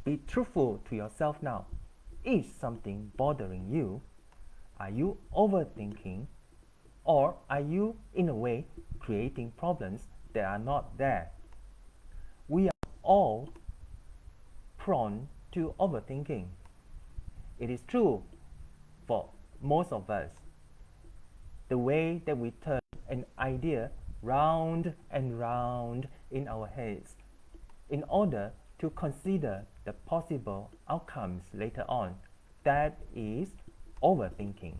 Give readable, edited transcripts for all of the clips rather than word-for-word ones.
Be truthful to yourself now. Is something bothering you? Are you overthinking? Or are you, in a way, creating problems that are not there? We are all prone to overthinking. It is true for most of us. The way that we turn an idea round and round in our heads in order to consider the possible outcomes later on, that is overthinking.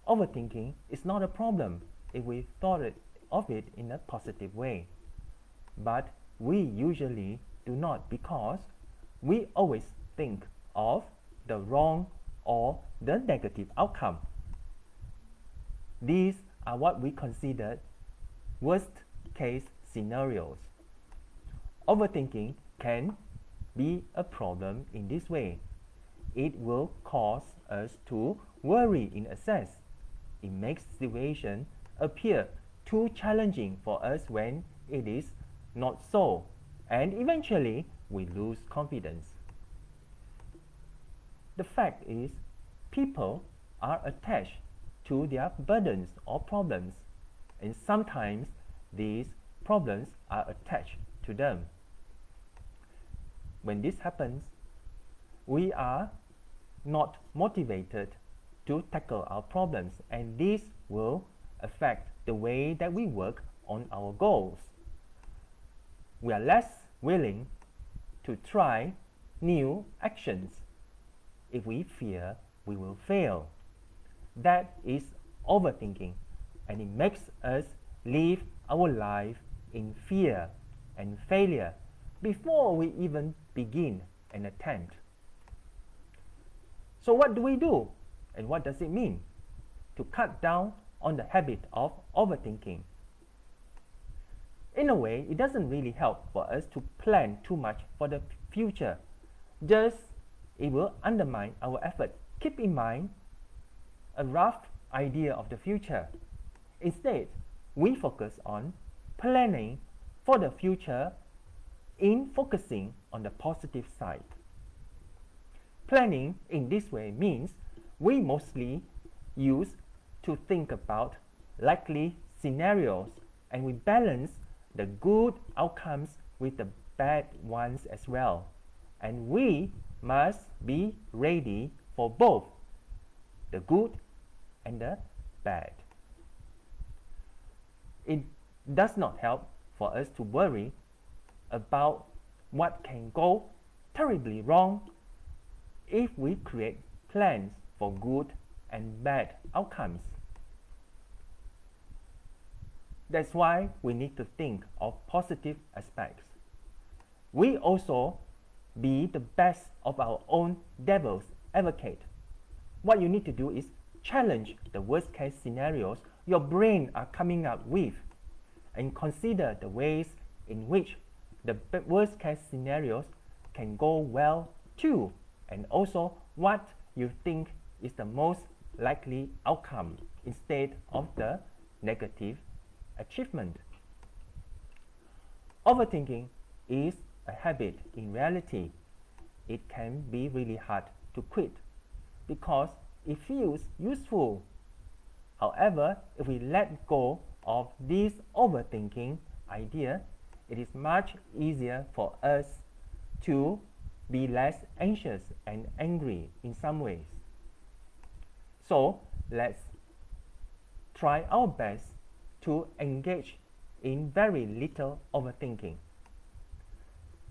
Overthinking is not a problem if we thought of it in a positive way. But we usually do not, because we always think of the wrong or the negative outcome. These are what we consider worst case scenarios. Overthinking can be a problem in this way. It will cause us to worry in excess. It makes situations appear too challenging for us when it is not so, and eventually we lose confidence. The fact is, people are attached to their burdens or problems, and sometimes these problems are attached to them. When this happens, we are not motivated to tackle our problems, and this will affect the way that we work on our goals. We are less willing to try new actions if we fear we will fail. That is overthinking, and it makes us live our life in fear and failure before we even begin an attempt. So what do we do, and what does it mean to cut down on the habit of overthinking? In a way, it doesn't really help for us to plan too much for the future. Just it will undermine our effort. Keep in mind a rough idea of the future. Instead, we focus on planning for the future in focusing on the positive side. Planning in this way means we mostly use to think about likely scenarios, and we balance the good outcomes with the bad ones as well. And we must be ready for both the good and the bad. It does not help for us to worry about what can go terribly wrong if we create plans for good and bad outcomes. That's why we need to think of positive aspects. We also be the best of our own devil's advocate. What you need to do is challenge the worst case scenarios your brain are coming up with, and consider the ways in which the worst case scenarios can go well too, and also what you think is the most likely outcome instead of the negative achievement. Overthinking is a habit in reality. It can be really hard to quit because it feels useful. However, if we let go of this overthinking idea, it is much easier for us to be less anxious and angry in some ways. So let's try our best to engage in very little overthinking.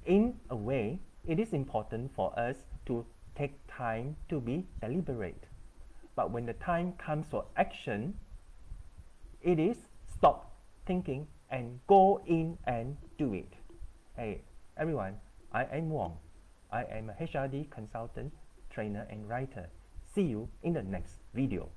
In a way, it is important for us to take time to be deliberate. But when the time comes for action, it is stop thinking and go in and do it. Hey everyone, I am Wong. I am a HRD consultant, trainer and writer. See you in the next video.